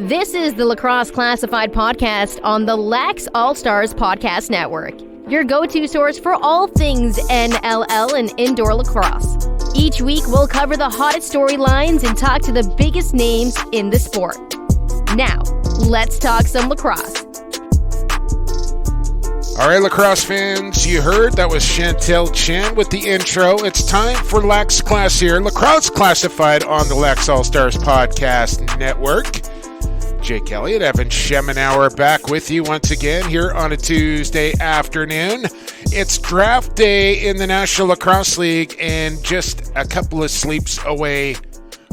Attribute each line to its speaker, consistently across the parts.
Speaker 1: This is the Lacrosse Classified Podcast on the Lax All-Stars Podcast Network, your go-to source for all things NLL and indoor lacrosse. Each week, we'll cover the hottest storylines and talk to the biggest names in the sport. Now, let's talk some lacrosse.
Speaker 2: All right, lacrosse fans, you heard that was Chantel Chan with the intro. It's time for Lax Class here, Lacrosse Classified on the Lax All-Stars Podcast Network. Jake Elliott, Evan Schemenauer back with you once again here on a Tuesday afternoon. It's draft day in the National Lacrosse League and just a couple of sleeps away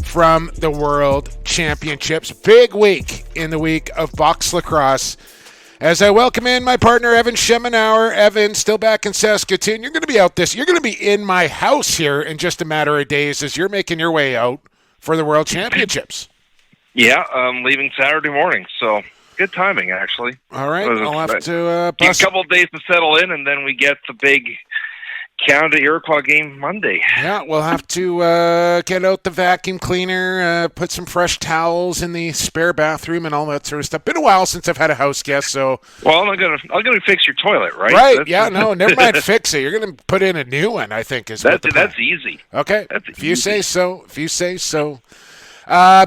Speaker 2: from the World Championships. Big week in the week of box lacrosse. As I welcome in my partner, Evan Schemenauer. Evan, still back in Saskatoon. You're going to be out you're going to be in my house here in just a matter of days as you're making your way out for the World Championships.
Speaker 3: Yeah, I'm leaving Saturday morning, so good timing, actually.
Speaker 2: All right, I'll have to
Speaker 3: a couple of days to settle in, and then we get the big Canada Iroquois game Monday.
Speaker 2: Yeah, we'll have to get out the vacuum cleaner, put some fresh towels in the spare bathroom, and all that sort of stuff. Been a while since I've had a house guest, so.
Speaker 3: Well, I'm gonna fix your toilet, right?
Speaker 2: Right. Never mind. Fix it. You're gonna put in a new one, I think is what the plan.
Speaker 3: That's easy.
Speaker 2: Okay. If you say so.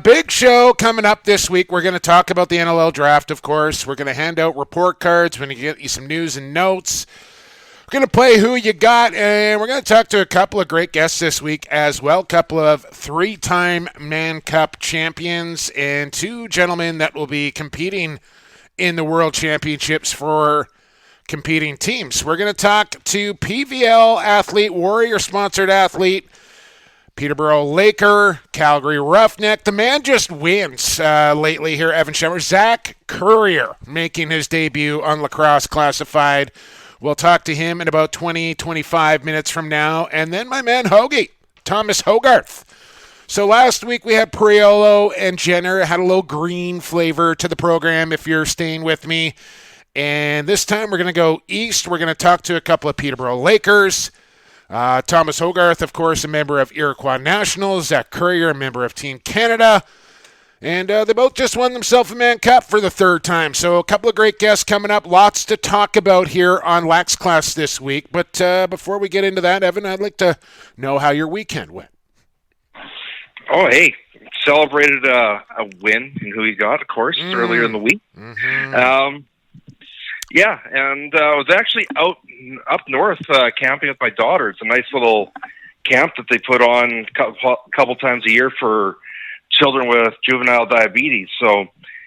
Speaker 2: Big show coming up this week. We're going to talk about the NLL draft, of course. We're going to hand out report cards. We're going to get you some news and notes. We're going to play Who You Got, and we're going to talk to a couple of great guests this week as well. A couple of three-time Mann Cup champions and two gentlemen that will be competing in the World Championships for competing teams. We're going to talk to PVL athlete, Warrior-sponsored athlete, Peterborough Laker, Calgary Roughneck. The man just wins lately here, Evan Schemenauer. Zach Currier making his debut on Lacrosse Classified. We'll talk to him in about 20-25 minutes from now. And then my man Hoagie, Thomas Hoggarth. So last week we had Priolo and Jenner. Had a little green flavor to the program if you're staying with me. And this time we're going to go east. We're going to talk to a couple of Peterborough Lakers. Thomas Hoggarth, of course, a member of Iroquois Nationals. Zach Currier, a member of Team Canada. And they both just won themselves a Mann Cup for the third time. So a couple of great guests coming up. Lots to talk about here on Lax Class this week. But before we get into that, Evan, I'd like to know how your weekend went.
Speaker 3: Oh, hey. Celebrated a win in Who You Got, of course, earlier in the week. Mm-hmm. Yeah, and I was actually up north camping with my daughter. It's a nice little camp that they put on a couple times a year for children with juvenile diabetes. So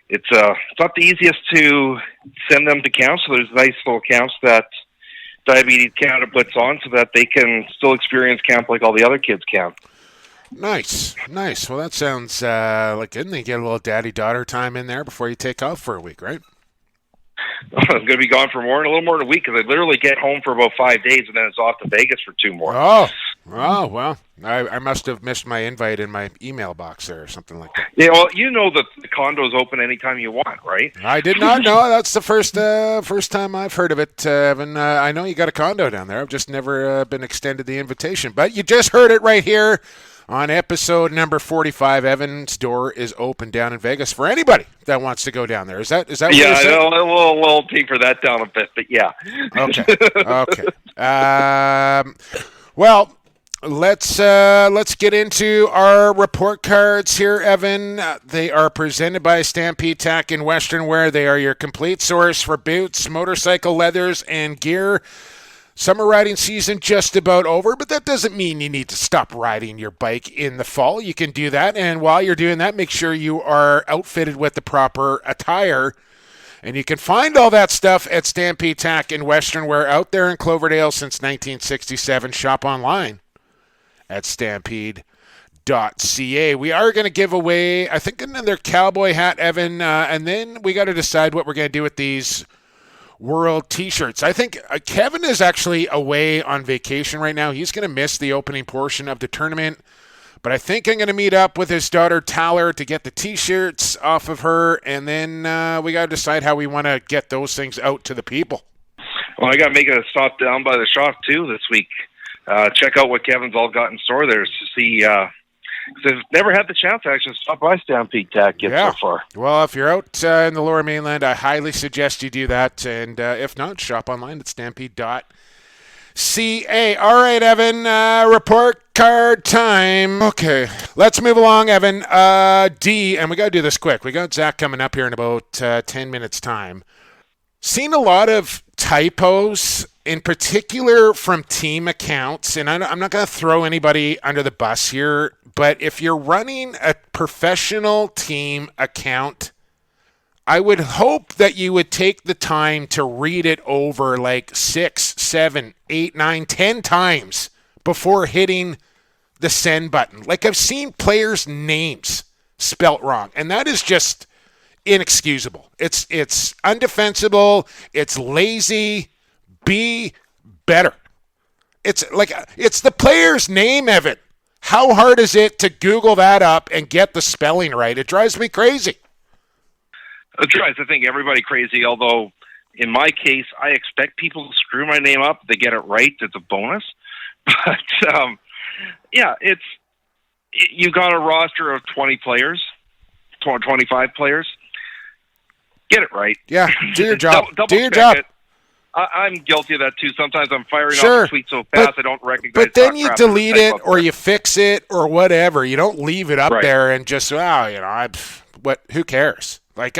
Speaker 3: it's not the easiest to send them to camps. So there's nice little camps that Diabetes Canada puts on so that they can still experience camp like all the other kids can.
Speaker 2: Nice. Well, that sounds like, didn't they get a little daddy-daughter time in there before you take off for a week, right?
Speaker 3: I'm going to be gone for a little more than a week because I literally get home for about 5 days and then it's off to Vegas for 2 more.
Speaker 2: Oh, well, I must have missed my invite in my email box there or something like that.
Speaker 3: Yeah, well, you know that the condo's open anytime you want, right?
Speaker 2: I did not know. That's the first time I've heard of it, Evan. I know you got a condo down there. I've just never been extended the invitation. But you just heard it right here. On episode number 45, Evan's door is open down in Vegas for anybody that wants to go down there. Is that what you're saying?
Speaker 3: Yeah, we'll taper that down a bit, but yeah.
Speaker 2: Okay. Well, let's get into our report cards here, Evan. They are presented by Stampede Tack in Western Wear. They are your complete source for boots, motorcycle leathers, and gear. Summer riding season just about over, but that doesn't mean you need to stop riding your bike in the fall. You can do that, and while you're doing that, make sure you are outfitted with the proper attire. And you can find all that stuff at Stampede Tack in Western Wear out there in Cloverdale since 1967. Shop online at stampede.ca. We are going to give away, I think, another cowboy hat, Evan, and then we got to decide what we're going to do with these World T-shirts. I think Kevin is actually away on vacation right now. He's going to miss the opening portion of the tournament, but I think I'm going to meet up with his daughter Tyler to get the T-shirts off of her, and then we got to decide how we want to get those things out to the people.
Speaker 3: Well, I got to make a stop down by the shop too this week. Check out what Kevin's all got in store there to see because I've never had the chance to actually stop by Stampede Tack yet so far.
Speaker 2: Well, if you're out in the Lower Mainland, I highly suggest you do that. And if not, shop online at stampede.ca. All right, Evan, report card time. Okay, let's move along, Evan. D, and we got to do this quick. We got Zach coming up here in about 10 minutes' time. Seen a lot of typos, in particular from team accounts, and I'm not going to throw anybody under the bus here, but if you're running a professional team account, I would hope that you would take the time to read it over like 6, 7, 8, 9, 10 times before hitting the send button. Like, I've seen players' names spelt wrong, and that is just inexcusable. It's undefensible. It's lazy. Be better. It's the player's name, Evan. How hard is it to Google that up and get the spelling right? It drives me crazy.
Speaker 3: It drives, I think, everybody crazy, although in my case, I expect people to screw my name up. They get it right. It's a bonus. But, you got a roster of 20 players, 25 players. Get it right.
Speaker 2: Yeah, do your job.
Speaker 3: Do your job. I'm guilty of that, too. Sometimes I'm firing off a tweet so fast I don't recognize it.
Speaker 2: But then you delete it or you fix it or whatever. You don't leave it up there and just, who cares? Like,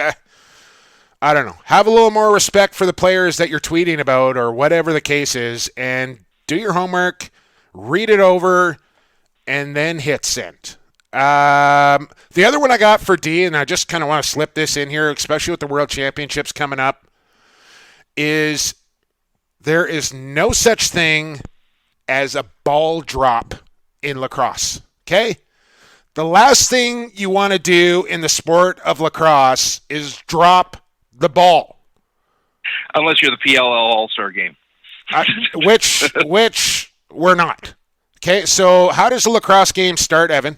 Speaker 2: I don't know. Have a little more respect for the players that you're tweeting about or whatever the case is, and do your homework, read it over, and then hit send. The other one I got for D, and I just kind of want to slip this in here, especially with the World Championships coming up, is there is no such thing as a ball drop in lacrosse, okay? The last thing you want to do in the sport of lacrosse is drop the ball.
Speaker 3: Unless you're the PLL All-Star game.
Speaker 2: Which we're not. Okay, so how does the lacrosse game start, Evan?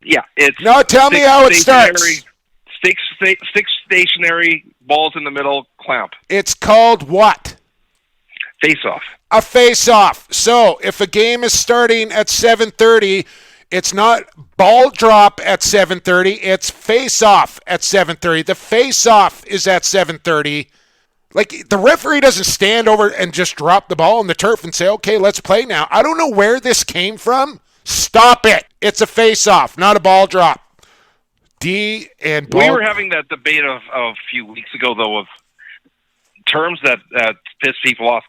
Speaker 3: Yeah, it's...
Speaker 2: No, tell me how it starts.
Speaker 3: Stick stationary, balls in the middle, clamp.
Speaker 2: It's called what?
Speaker 3: Face-off.
Speaker 2: A face-off. So if a game is starting at 7:30, it's not ball drop at 7:30, it's face-off at 7:30. The face-off is at 7:30. Like, the referee doesn't stand over and just drop the ball on the turf and say, okay, let's play now. I don't know where this came from. Stop it. It's a face-off, not a ball drop. We
Speaker 3: were having that debate of a few weeks ago, though, of terms that piss people off.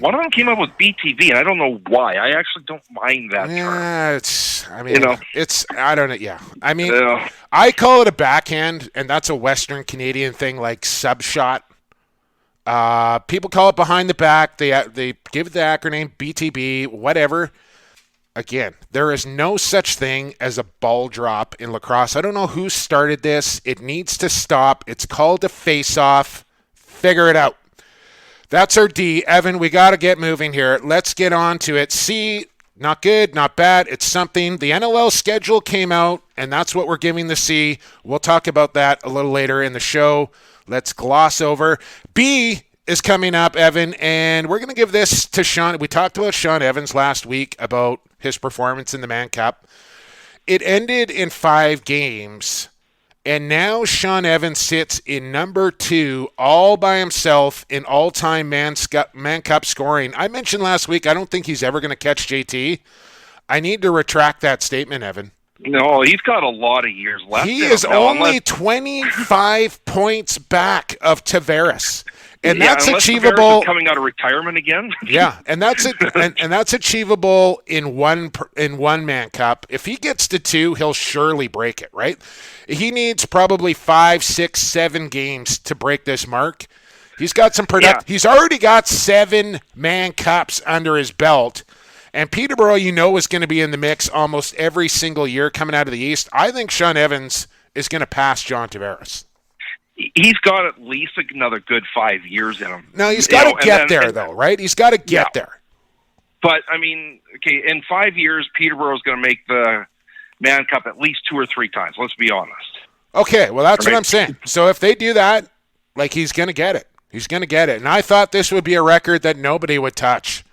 Speaker 3: One of them came up with BTV, and I don't know why. I actually don't mind that term. I don't know. Yeah. I mean, I call it a backhand, and that's a Western Canadian thing, like sub-shot. People call it behind the back. They give it the acronym BTB, whatever. Again, there is no such thing as a ball drop in lacrosse. I don't know who started this. It needs to stop. It's called a face-off. Figure it out. That's our D. Evan, we got to get moving here. Let's get on to it. C, not good, not bad. It's something. The Nll schedule came out, and that's what we're giving the C. We'll talk about that a little later in the show. Let's gloss over. B is coming up, Evan, and we're going to give this to Sean. We talked about Sean Evans last week about his performance in the Mann Cup. It ended in 5 games, and now Sean Evans sits in number 2 all by himself in all-time Mann Cup scoring. I mentioned last week I don't think he's ever going to catch JT. I need to retract that statement, Evan. No, he's got a lot of years left.
Speaker 2: He is only 25 points back of Tavares. And that's achievable.
Speaker 3: Is coming out of retirement again.
Speaker 2: Yeah, and that's it. And that's achievable in one Mann Cup. If he gets to 2, he'll surely break it. Right? He needs probably 5, 6, 7 games to break this mark. He's got some He's already got 7 Mann Cups under his belt. And Peterborough, is going to be in the mix almost every single year coming out of the East. I think Sean Evans is going to pass John Tavares.
Speaker 3: He's got at least another good 5 years in him.
Speaker 2: No, he's got to get there, though, right? He's got to get there.
Speaker 3: But, I mean, okay, in 5 years, Peterborough is going to make the Mann Cup at least 2 or 3 times. Let's be honest.
Speaker 2: Okay, well, that's what I'm saying. So if they do that, he's going to get it. He's going to get it. And I thought this would be a record that nobody would touch.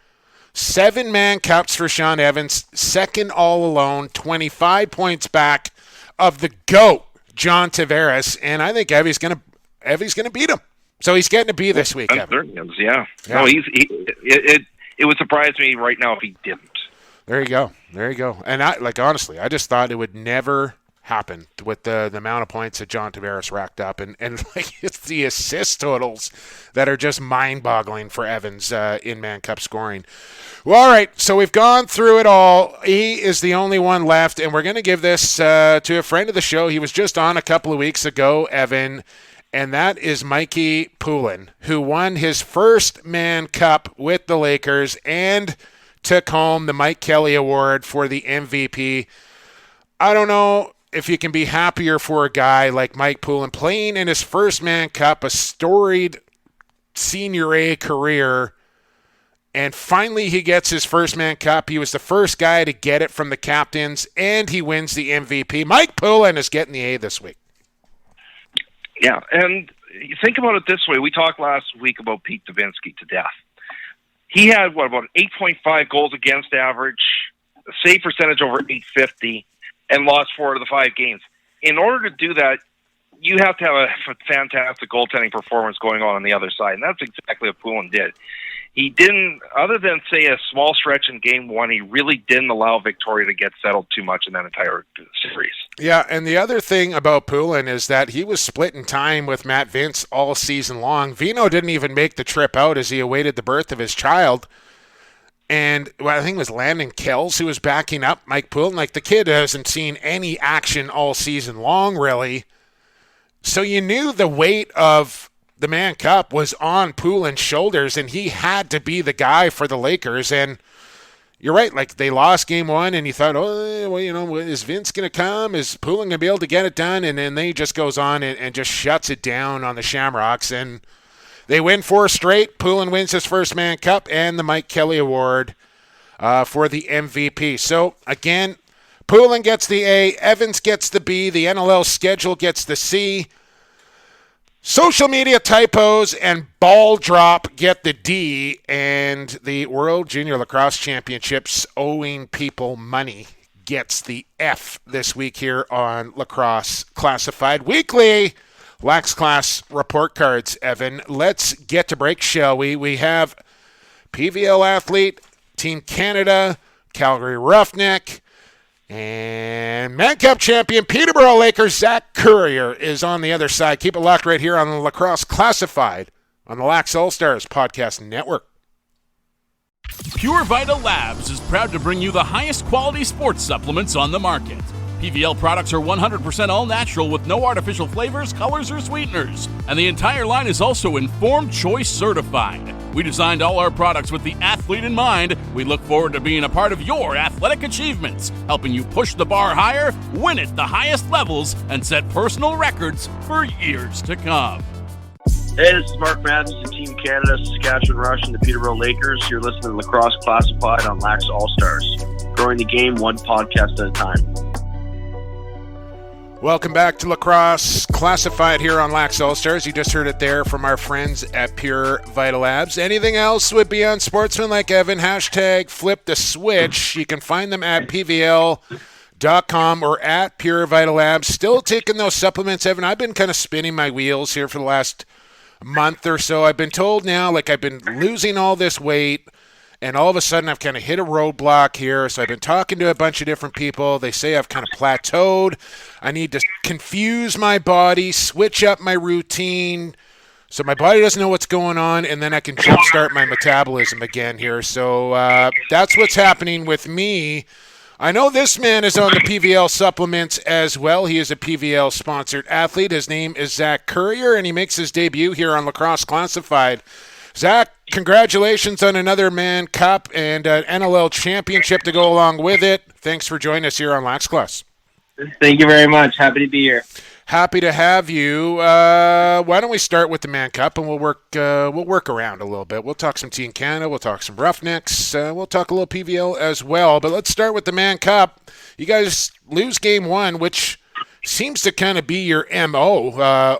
Speaker 2: 7 Mann Cups for Sean Evans, second all alone, 25 points back of the GOAT, John Tavares, and I think Evie's going to beat him. So he's getting to be this week, Evan.
Speaker 3: Yeah. No, it would surprise me right now if he didn't.
Speaker 2: There you go. And honestly, I just thought it would never happen with the amount of points that John Tavares racked up, and it's the assist totals that are just mind-boggling for Evans in Mann Cup scoring. Well, all right, so we've gone through it all. He is the only one left, and we're going to give this to a friend of the show. He was just on a couple of weeks ago, Evan, and that is Mikey Poulin, who won his first Mann Cup with the Lakers and took home the Mike Kelly Award for the MVP. I don't know if you can be happier for a guy like Mike Poulin playing in his first Mann Cup, a storied Senior A career, and finally he gets his first Mann Cup. He was the first guy to get it from the captains, and he wins the MVP. Mike Poulin is getting the A this week.
Speaker 3: Yeah, and you think about it this way. We talked last week about Pete Davinsky to death. He had, about 8.5 goals against average, a save percentage over .850, and lost 4 of the 5 games. In order to do that, you have to have a fantastic goaltending performance going on the other side, and that's exactly what Poulin did. He didn't, other than, say, a small stretch in Game 1, he really didn't allow Victoria to get settled too much in that entire series.
Speaker 2: Yeah, and the other thing about Poulin is that he was splitting time with Matt Vince all season long. Vino didn't even make the trip out as he awaited the birth of his child. And I think it was Landon Kells who was backing up Mike Poulin. Like, the kid hasn't seen any action all season long, really. So you knew the weight of the Mann Cup was on Poulin's shoulders, and he had to be the guy for the Lakers. And you're right, like, they lost Game 1, and you thought, is Vince going to come? Is Poulin going to be able to get it done? And then he just goes on and just shuts it down on the Shamrocks, and they win 4 straight. Poulin wins his first Mann Cup and the Mike Kelly Award for the MVP. So, again, Poulin gets the A, Evans gets the B, the NLL schedule gets the C. Social media typos and ball drop get the D, and the World Junior Lacrosse Championships owing people money gets the F this week here on Lacrosse Classified Weekly. Lax Class report cards, Evan. Let's get to break, shall we? We have PVL athlete, Team Canada, Calgary Roughneck, and Mann Cup champion Peterborough Lakers Zach Currier is on the other side. Keep it locked right here on the Lacrosse Classified on the Lax All-Stars Podcast Network.
Speaker 4: Pure Vita Labs is proud to bring you the highest quality sports supplements on the market. PVL products are 100% all natural with no artificial flavors, colors, or sweeteners. And the entire line is also Informed Choice certified. We designed all our products with the athlete in mind. We look forward to being a part of your athletic achievements, helping you push the bar higher, win at the highest levels, and set personal records for years to come.
Speaker 5: Hey, this is Mark Matthews of Team Canada, Saskatchewan Rush, and the Peterborough Lakers. You're listening to Lacrosse Classified on Lax All-Stars. Growing the game one podcast at a time.
Speaker 2: Welcome back to Lacrosse Classified here on Lax All-Stars. You just heard it there from our friends at Pure Vita Labs. Anything else would be on Sportsman Like Evan. Hashtag flip the switch. You can find them at PVL.com or at Pure Vita Labs. Still taking those supplements, Evan. I've been kind of spinning my wheels here for the last month or so. I've been told now, like, I've been losing all this weight, and all of a sudden I've kind of hit a roadblock here. So I've been talking to a bunch of different people. They say I've kind of plateaued. I need to confuse my body, switch up my routine so my body doesn't know what's going on, and then I can jumpstart my metabolism again here. So that's what's happening with me. I know this man is on the PVL supplements as well. He is a PVL-sponsored athlete. His name is Zach Currier, and he makes his debut here on Lacrosse Classified. Zach, congratulations on another Mann Cup and an NLL championship to go along with it. Thanks for joining us here on Lax Class.
Speaker 6: Thank you very much. Happy to be here.
Speaker 2: Happy to have you. Why don't we start with the Mann Cup, and we'll work around a little bit. We'll talk some Team Canada. We'll talk some Roughnecks. We'll talk a little PVL as well. But let's start with the Mann Cup. You guys lose Game 1, which seems to kind of be your MO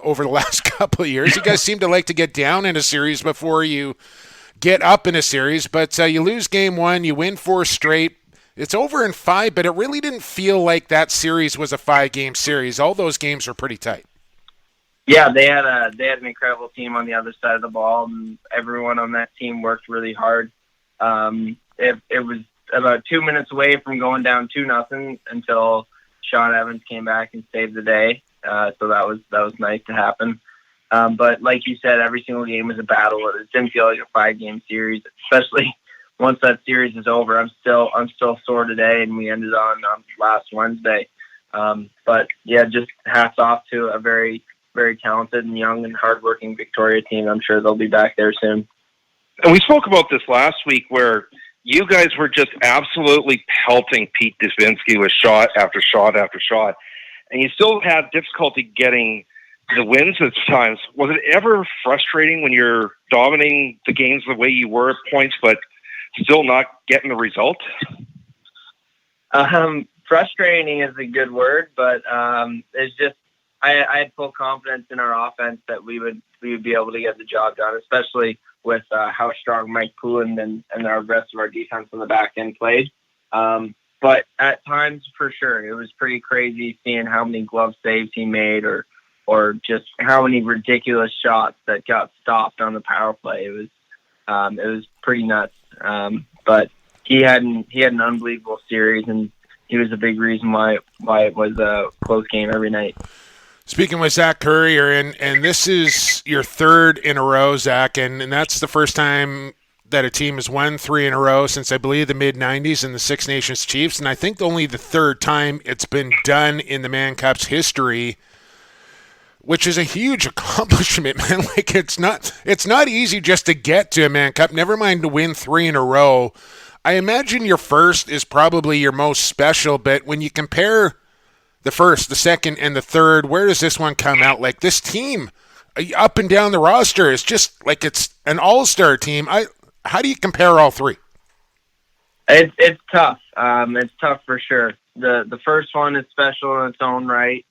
Speaker 2: over the last couple of years. You guys seem to like to get down in a series before you get up in a series, but you lose game 1, you win 4 straight. It's over in 5, but it really didn't feel like that series was a 5-game series. All those games were pretty tight.
Speaker 6: Yeah, they had an incredible team on the other side of the ball, and everyone on that team worked really hard. It was about 2 minutes away from going down 2-0 until Sean Evans came back and saved the day. So that was nice to happen. But like you said, every single game was a battle. It didn't feel like a 5-game series, especially once that series is over. I'm still sore today, and we ended on last Wednesday. But yeah, just hats off to a very, very talented and young and hardworking Victoria team. I'm sure they'll be back there soon.
Speaker 3: And we spoke about this last week where you guys were just absolutely pelting Pete Dusbinsky with shot after shot after shot. And you still had difficulty getting the wins at times. Was it ever frustrating when you're dominating the games the way you were at points, but still not getting the result?
Speaker 6: Frustrating is a good word, but it's just I had full confidence in our offense that we would be able to get the job done, especially with how strong Mike Poulin and the rest of our defense on the back end played. But at times, for sure, it was pretty crazy seeing how many glove saves he made or just how many ridiculous shots that got stopped on the power play. It was pretty nuts. But he had an unbelievable series, and he was a big reason why it was a close game every night.
Speaker 2: Speaking with Zach Currier, and this is your 3rd in a row, Zach, and that's the first time that a team has won 3 in a row since, I believe, the mid-'90s in the Six Nations Chiefs, and I think only the 3rd time it's been done in the Mann Cup's history, which is a huge accomplishment, man. Like, it's not easy just to get to a Mann Cup, never mind to win 3 in a row. I imagine your first is probably your most special, but when you compare the first, the second, and the third, where does this one come out? Like, this team, up and down the roster, is just like it's an all-star team. How do you compare all 3?
Speaker 6: It's tough. It's tough for sure. The first one is special in its own right,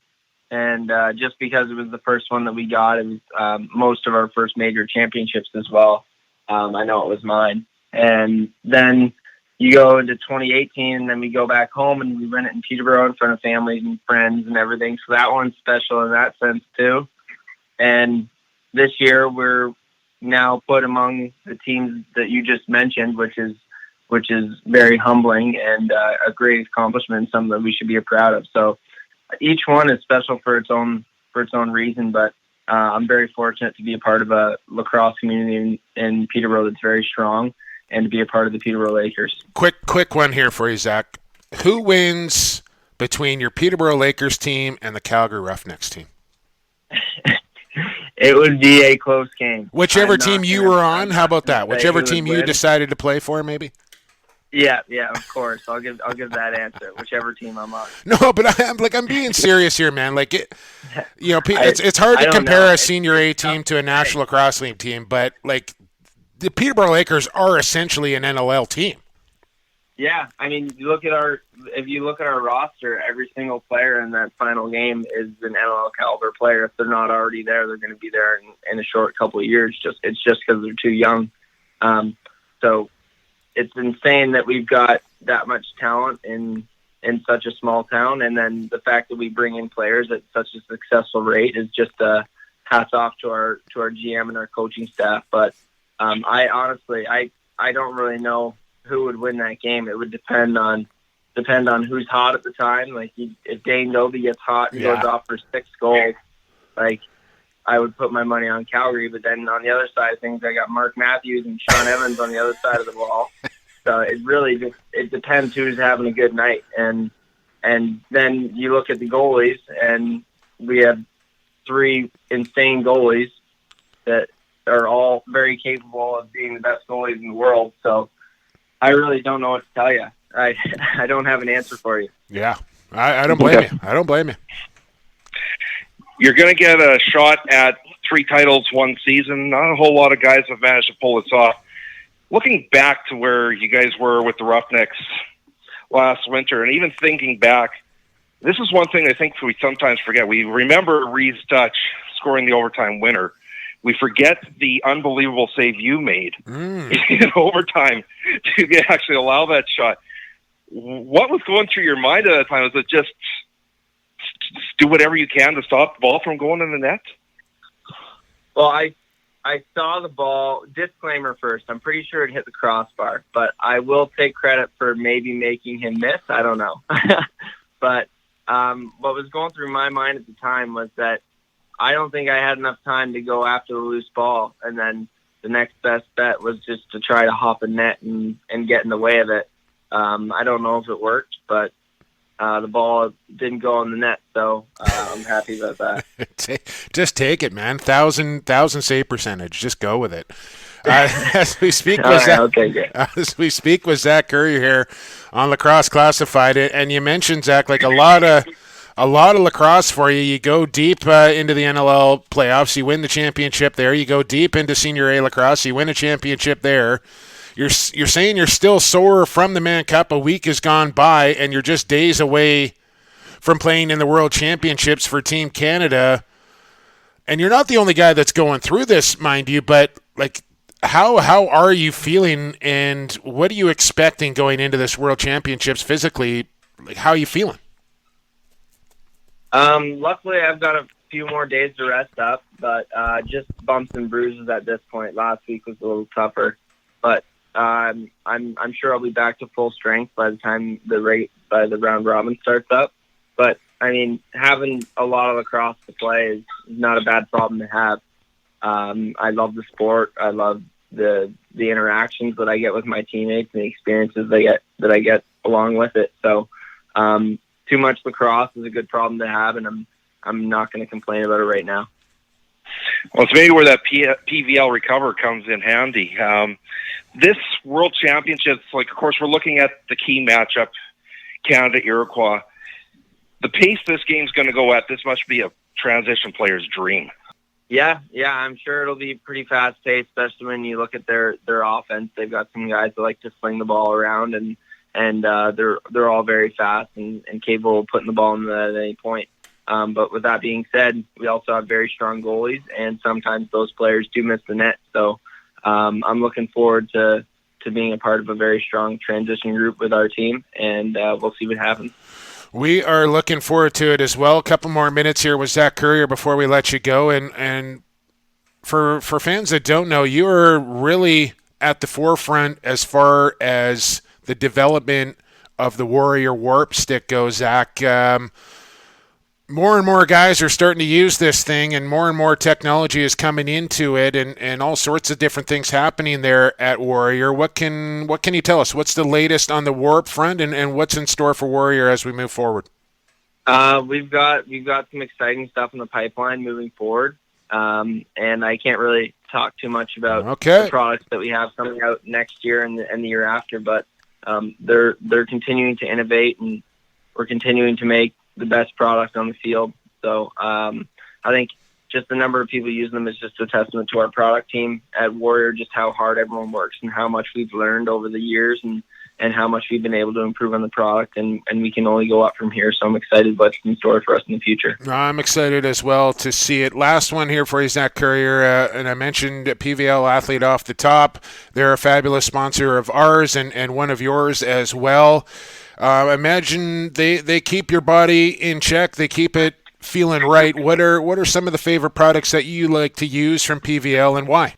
Speaker 6: and just because it was the first one that we got, it was most of our first major championships as well. I know it was mine. And then you go into 2018, and then we go back home, and we run it in Peterborough in front of families and friends and everything. So that one's special in that sense too. And this year we're now put among the teams that you just mentioned, which is very humbling and a great accomplishment, something that we should be proud of. So each one is special for its own reason, but I'm very fortunate to be a part of a lacrosse community in Peterborough that's very strong, and to be a part of the Peterborough Lakers.
Speaker 2: Quick one here for you, Zach. Who wins between your Peterborough Lakers team and the Calgary Roughnecks team?
Speaker 6: It would be a close game.
Speaker 2: Whichever team you were on, how about that? Whichever team you decided to play for, maybe?
Speaker 6: Yeah, of course. I'll give that answer. Whichever team I'm on.
Speaker 2: No, but I'm being serious here, man. Like it's hard to compare a senior A team to a National Lacrosse League team, but like the Peterborough Lakers are essentially an NLL team.
Speaker 6: Yeah, I mean, if you look at our roster, every single player in that final game is an NLL caliber player. If they're not already there, they're going to be there in a short couple of years. It's just because they're too young. So it's insane that we've got that much talent in such a small town, and then the fact that we bring in players at such a successful rate is just hats off to our GM and our coaching staff. But I honestly don't really know who would win that game. It would depend on who's hot at the time. Like if Dane Noby gets hot and goes off for 6 goals, like I would put my money on Calgary. But then on the other side of things, I got Mark Matthews and Sean Evans on the other side of the ball. So it really it depends who's having a good night. And then you look at the goalies, and we have 3 insane goalies that are all very capable of being the best goalies in the world. So I really don't know what to tell you. I don't have an answer for you.
Speaker 2: Yeah, I don't blame you. I don't blame you.
Speaker 3: You're going to get a shot at 3 titles one season. Not a whole lot of guys have managed to pull this off. Looking back to where you guys were with the Roughnecks last winter, and even thinking back, this is one thing I think we sometimes forget. We remember Reed's Dutch scoring the overtime winner, we forget the unbelievable save you made in overtime to actually allow that shot. What was going through your mind at that time? Was it just do whatever you can to stop the ball from going in the net?
Speaker 6: Well, I saw the ball. Disclaimer first, I'm pretty sure it hit the crossbar, but I will take credit for maybe making him miss. I don't know. But what was going through my mind at the time was that I don't think I had enough time to go after the loose ball, and then the next best bet was just to try to hop a net and get in the way of it. I don't know if it worked, but the ball didn't go on the net, so I'm happy about that.
Speaker 2: Just take it, man. 1,000 save percentage. Just go with it. As we speak with Zach Currier here on Lacrosse Classified, and you mentioned, Zach, like a lot of lacrosse for you. You go deep into the NLL playoffs. You win the championship there. You go deep into Senior A lacrosse. You win a championship there. You're saying you're still sore from the Mann Cup. A week has gone by, and you're just days away from playing in the World Championships for Team Canada. And you're not the only guy that's going through this, mind you, but like, how are you feeling, and what are you expecting going into this World Championships physically? Like, how are you feeling?
Speaker 6: Luckily, I've got a few more days to rest up, but just bumps and bruises at this point. Last week was a little tougher, but I'm sure I'll be back to full strength by the time the round robin starts up. But I mean, having a lot of lacrosse to play is not a bad problem to have. I love the sport. I love the interactions that I get with my teammates and the experiences that I get along with it. So too much lacrosse is a good problem to have, and I'm not going to complain about it right now.
Speaker 3: Well, it's maybe where that PVL recover comes in handy. This World Championships, like, of course, we're looking at the key matchup, Canada-Iroquois. The pace this game's going to go at, this must be a transition player's dream.
Speaker 6: Yeah, I'm sure it'll be pretty fast-paced, especially when you look at their offense. They've got some guys that like to sling the ball around, and they're all very fast and capable of putting the ball in the net at any point. But with that being said, we also have very strong goalies, and sometimes those players do miss the net. So I'm looking forward to being a part of a very strong transition group with our team, and we'll see what happens.
Speaker 2: We are looking forward to it as well. A couple more minutes here with Zach Currier before we let you go. And for fans that don't know, you are really at the forefront as far as the development of the Warrior Warp Stick goes, Zach. More and more guys are starting to use this thing, and more technology is coming into it, and all sorts of different things happening there at Warrior. What can you tell us? What's the latest on the Warp front, and what's in store for Warrior as we move forward?
Speaker 6: We've got some exciting stuff in the pipeline moving forward, and I can't really talk too much about the products that we have coming out next year and the year after, but they're continuing to innovate, and we're continuing to make the best product on the field. So I think just the number of people using them is just a testament to our product team at Warrior, just how hard everyone works and how much we've learned over the years and how much we've been able to improve on the product, and we can only go up from here. So I'm excited what's in store for us in the future.
Speaker 2: I'm excited as well to see it. Last one here for you, Zach Currier, and I mentioned PVL Athlete off the top. They're a fabulous sponsor of ours and one of yours as well. Imagine they keep your body in check. They keep it feeling right. What are some of the favorite products that you like to use from PVL, and why?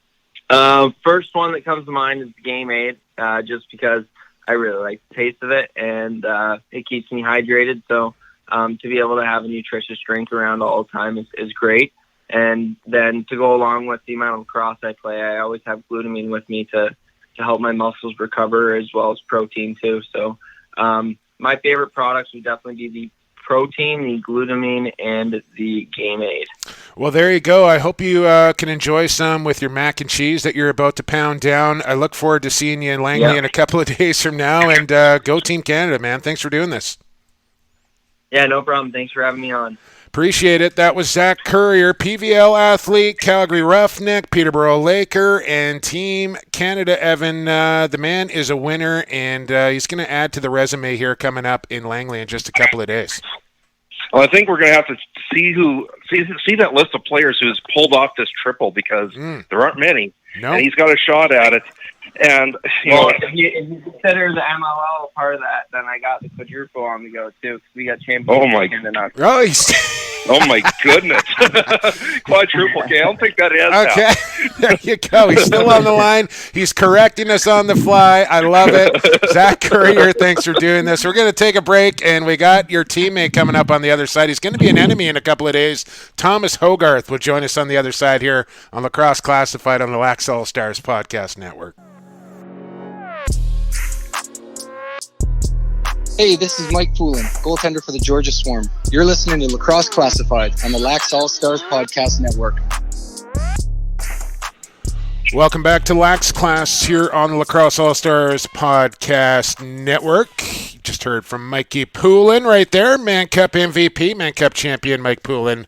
Speaker 6: First one that comes to mind is the Game Aid, just because I really like the taste of it, and it keeps me hydrated. So to be able to have a nutritious drink around all the time is great. And then to go along with the amount of lacrosse I play, I always have glutamine with me to help my muscles recover, as well as protein too. So my favorite products would definitely be the protein, the glutamine, and the Game Aid.
Speaker 2: Well, there you go. I hope you can enjoy some with your mac and cheese that you're about to pound down. I look forward to seeing you in Langley in a couple of days from now. And go Team Canada, man. Thanks for doing this.
Speaker 6: Yeah, no problem. Thanks for having me on.
Speaker 2: Appreciate it. That was Zach Currier, PVL athlete, Calgary Roughneck, Peterborough Laker, and Team Canada. Evan, the man is a winner, and he's going to add to the resume here coming up in Langley in just a couple of days.
Speaker 3: Well, I think we're going to have to see that list of players who's pulled off this triple, because there aren't many, and he's got a shot at it. And
Speaker 6: if you consider the MLL part of that, then I got the quadruple on the go too. Because we got champions.
Speaker 2: Oh
Speaker 3: my goodness. Quadruple. Okay, I don't think that is.
Speaker 2: Okay, there you go. He's still on the line. He's correcting us on the fly. I love it. Zach Currier, thanks for doing this. We're going to take a break, and we got your teammate coming up on the other side. He's going to be an enemy in a couple of days. Thomas Hoggarth will join us on the other side here on Lacrosse Classified on the Lax All-Stars Podcast Network.
Speaker 7: Hey, this is Mike Poulin, goaltender for the Georgia Swarm. You're listening to Lacrosse Classified on the Lax All-Stars Podcast Network.
Speaker 2: Welcome back to Lax Class here on the Lacrosse All-Stars Podcast Network. You just heard from Mikey Poulin right there, Mann Cup MVP, Mann Cup champion Mike Poulin.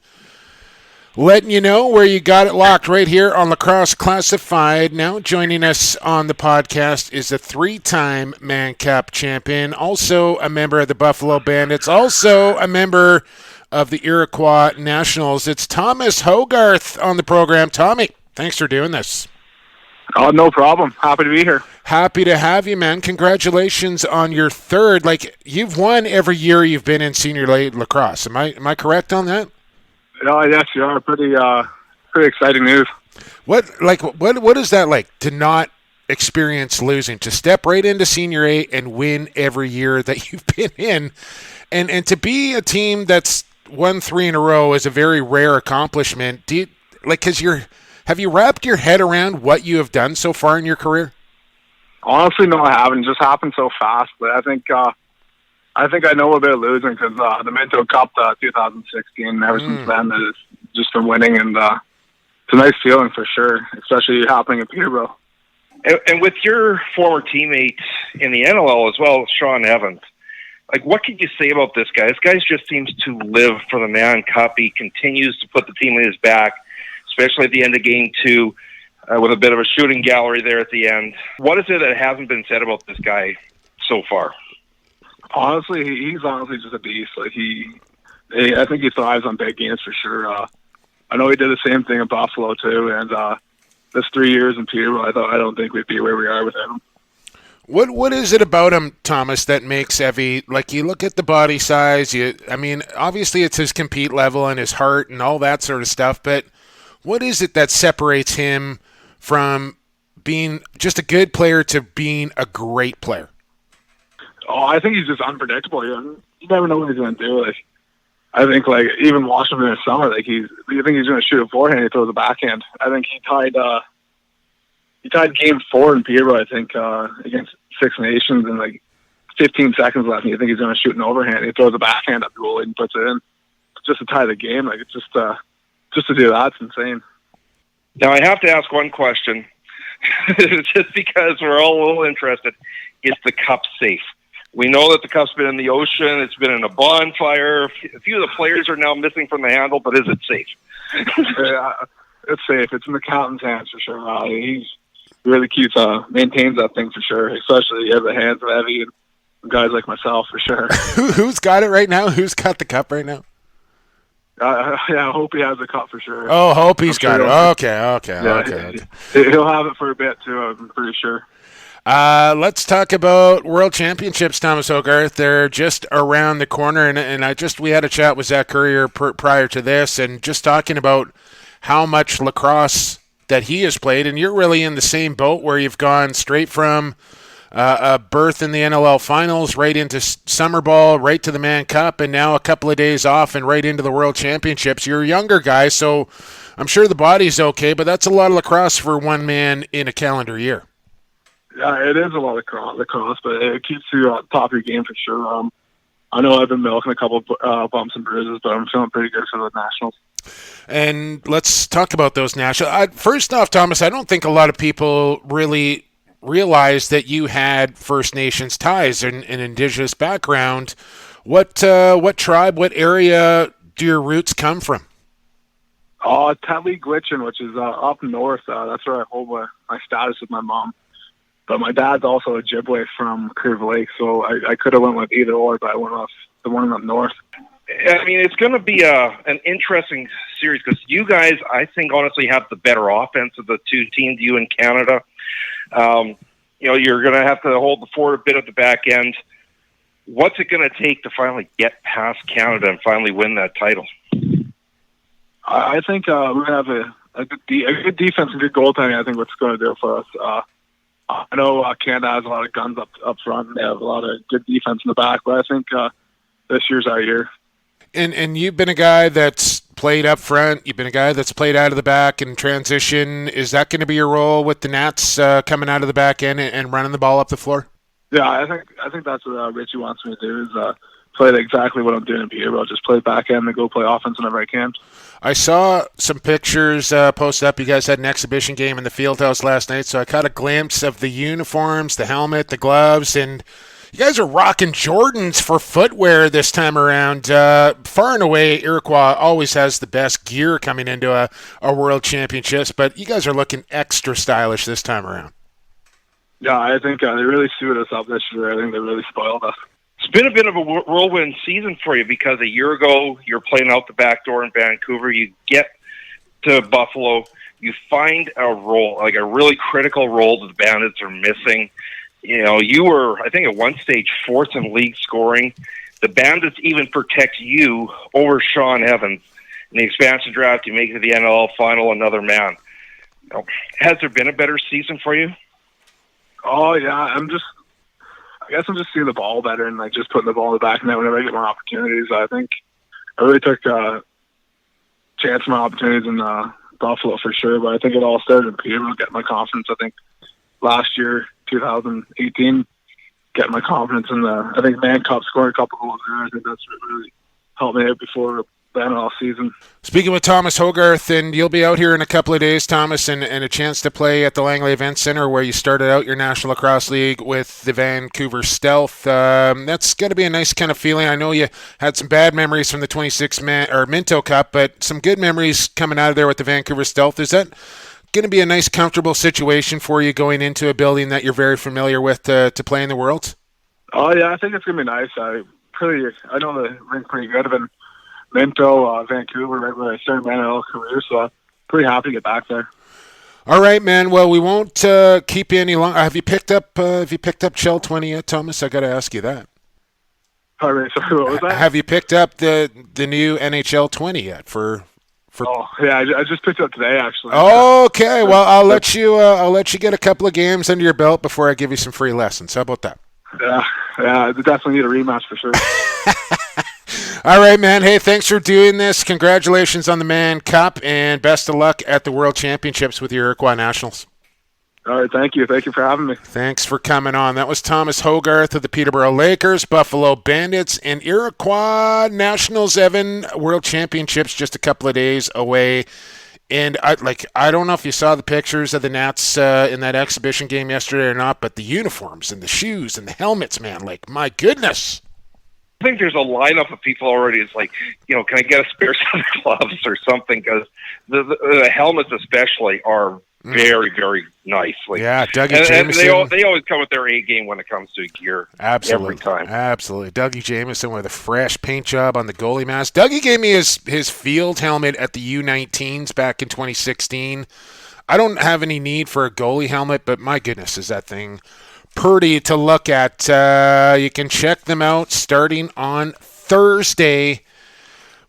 Speaker 2: Letting you know where you got it locked right here on Lacrosse Classified. Now joining us on the podcast is a 3-time Mann Cup champion, also a member of the Buffalo Bandits, also a member of the Iroquois Nationals. It's Thomas Hoggarth on the program. Tommy, thanks for doing this.
Speaker 8: Oh, no problem. Happy to be here.
Speaker 2: Happy to have you, man. Congratulations on your third. You've won every year you've been in senior lacrosse. Am I correct on that?
Speaker 8: No, yes, you are. Pretty exciting news.
Speaker 2: What is that like to not experience losing, to step right into Senior A and win every year that you've been in, and to be a team that's won 3 in a row is a very rare accomplishment. Have you wrapped your head around what you have done so far in your career?
Speaker 8: Honestly, no, I haven't. It just happened so fast. But I think I know a bit of losing because the Nll Cup 2016, ever since then, it's just been winning, and it's a nice feeling for sure, especially happening in Peterborough.
Speaker 3: And with your former teammate in the NLL as well, Sean Evans, what can you say about this guy? This guy just seems to live for the Mann Cup. He continues to put the team on his back, especially at the end of Game 2, with a bit of a shooting gallery there at the end. What is it that hasn't been said about this guy so far?
Speaker 8: Honestly, he's just a beast. I think he thrives on big games for sure. I know he did the same thing in Buffalo too, and this 3 years in Peterborough, I don't think we'd be where we are without him.
Speaker 2: What is it about him, Thomas, that makes Evie, you look at the body size, obviously it's his compete level and his heart and all that sort of stuff, but what is it that separates him from being just a good player to being a great player?
Speaker 8: Oh, I think he's just unpredictable. You never know what he's going to do. I think, even watching him in the summer, you think he's going to shoot a forehand, he throws a backhand. I think he tied Game 4 in Peterborough, I think, against Six Nations, and 15 seconds left, and you think he's going to shoot an overhand. He throws a backhand up the goalie and puts it in just to tie the game. It's just to do that, it's insane.
Speaker 3: Now, I have to ask one question, just because we're all a little interested. Is the cup safe? We know that the cup's been in the ocean. It's been in a bonfire. A few of the players are now missing from the handle, but is it safe?
Speaker 8: It's safe. It's in the captain's hands for sure. He really maintains that thing for sure, especially in the hands of Evie and guys like myself for sure.
Speaker 2: Who's got it right now? Who's got the cup right now?
Speaker 8: I hope he has the cup for sure.
Speaker 2: Oh, hope he's got it. Okay.
Speaker 8: He'll have it for a bit too, I'm pretty sure.
Speaker 2: Let's talk about World Championships, Thomas Hoggarth. They're just around the corner, and we had a chat with Zach Currier prior to this, and just talking about how much lacrosse that he has played, and you're really in the same boat where you've gone straight from a berth in the NLL finals right into summer ball, right to the Mann Cup, and now a couple of days off and right into the World Championships. You're a younger guy, so I'm sure the body's okay, but that's a lot of lacrosse for one man in a calendar year.
Speaker 8: Yeah, it is a lot of lacrosse, but it keeps you on top of your game for sure. I know I've been milking a couple of bumps and bruises, but I'm feeling pretty good for the Nationals.
Speaker 2: And let's talk about those Nationals. First off, Thomas, I don't think a lot of people really realize that you had First Nations ties and an Indigenous background. What tribe, what area do your roots come from?
Speaker 8: Tetley Gwich'in, which is up north. That's where I hold my status with my mom. But my dad's also a Ojibwe from Currier Lake, so I could have went with either or, but I went off the one up north.
Speaker 3: I mean, it's going to be an interesting series because you guys, I think, honestly, have the better offense of the two teams, you and Canada. You're going to have to hold the fort a bit at the back end. What's it going to take to finally get past Canada and finally win that title?
Speaker 8: I think we're going to have a good defense and good goaltending. I think what's going to do it for us. I know Canada has a lot of guns up front, and they have a lot of good defense in the back, but I think this year's our year.
Speaker 2: And you've been a guy that's played up front. You've been a guy that's played out of the back and transition. Is that going to be your role with the Nats coming out of the back end and running the ball up the floor?
Speaker 8: Yeah, I think that's what Richie wants me to do is play exactly what I'm doing in Peterborough. Just play back end and go play offense whenever I can.
Speaker 2: I saw some pictures posted up. You guys had an exhibition game in the Fieldhouse last night, so I caught a glimpse of the uniforms, the helmet, the gloves, and you guys are rocking Jordans for footwear this time around. Far and away, Iroquois always has the best gear coming into a World Championships, but you guys are looking extra stylish this time around.
Speaker 8: Yeah, I think they really suited us up this year. I think they really spoiled us.
Speaker 3: It's been a bit of a whirlwind season for you because a year ago you're playing out the back door in Vancouver. You get to Buffalo. You find a role, like a really critical role that the Bandits are missing. You were, I think, at one stage fourth in league scoring. The Bandits even protect you over Sean Evans. In the expansion draft, you make it to the NLL final, another man. Has there been a better season for you?
Speaker 8: Oh, yeah. I guess I'm just seeing the ball better and just putting the ball in the back net whenever I get more opportunities. I think I really took a chance on my opportunities in Buffalo for sure, but I think it all started in Peterborough, getting my confidence. I think last year, 2018, getting my confidence in I think Mann Cup, scoring a couple goals there. I think that's what really helped me out before the NLL season.
Speaker 2: Speaking with Thomas Hoggarth, and you'll be out here in a couple of days, Thomas, and a chance to play at the Langley Event Center where you started out your National Lacrosse League with the Vancouver Stealth. That's got to be a nice kind of feeling. I know you had some bad memories from the 26 Minto Cup, but some good memories coming out of there with the Vancouver Stealth. Is that going to be a nice, comfortable situation for you going into a building that you're very familiar with to play in the Worlds?
Speaker 8: Oh, yeah, I think it's going to be nice. I know the rink pretty good. I've been Minto, Vancouver, right where I started my NLL career, so I'm pretty happy to get back there.
Speaker 2: All right, man. Well, we won't keep you any longer. Have you picked up Shell 20 yet, Thomas? I got to ask you that.
Speaker 8: All right, sorry, what was that?
Speaker 2: Have you picked up the new NHL 20 yet?
Speaker 8: Oh, yeah, I just picked it up today, actually.
Speaker 2: Okay, well, I'll let you get a couple of games under your belt before I give you some free lessons. How about that?
Speaker 8: Yeah, I definitely need a rematch for sure.
Speaker 2: All right, man. Hey, thanks for doing this. Congratulations on the Mann Cup, and best of luck at the World Championships with your Iroquois Nationals.
Speaker 8: All right, thank you. Thank you for having me.
Speaker 2: Thanks for coming on. That was Thomas Hoggarth of the Peterborough Lakers, Buffalo Bandits, and Iroquois Nationals. Evan, World Championships just a couple of days away. And I don't know if you saw the pictures of the Nats in that exhibition game yesterday or not, but the uniforms and the shoes and the helmets, man, my goodness.
Speaker 3: I think there's a lineup of people already. It's like, can I get a spare set of gloves or something? Because the helmets especially are very, very nice.
Speaker 2: Yeah, Dougie Jameson.
Speaker 3: And they always come with their A game when it comes to gear.
Speaker 2: Absolutely.
Speaker 3: Every time.
Speaker 2: Absolutely. Dougie Jameson with a fresh paint job on the goalie mask. Dougie gave me his field helmet at the U19s back in 2016. I don't have any need for a goalie helmet, but my goodness, is that thing pretty to look at. You can check them out starting on Thursday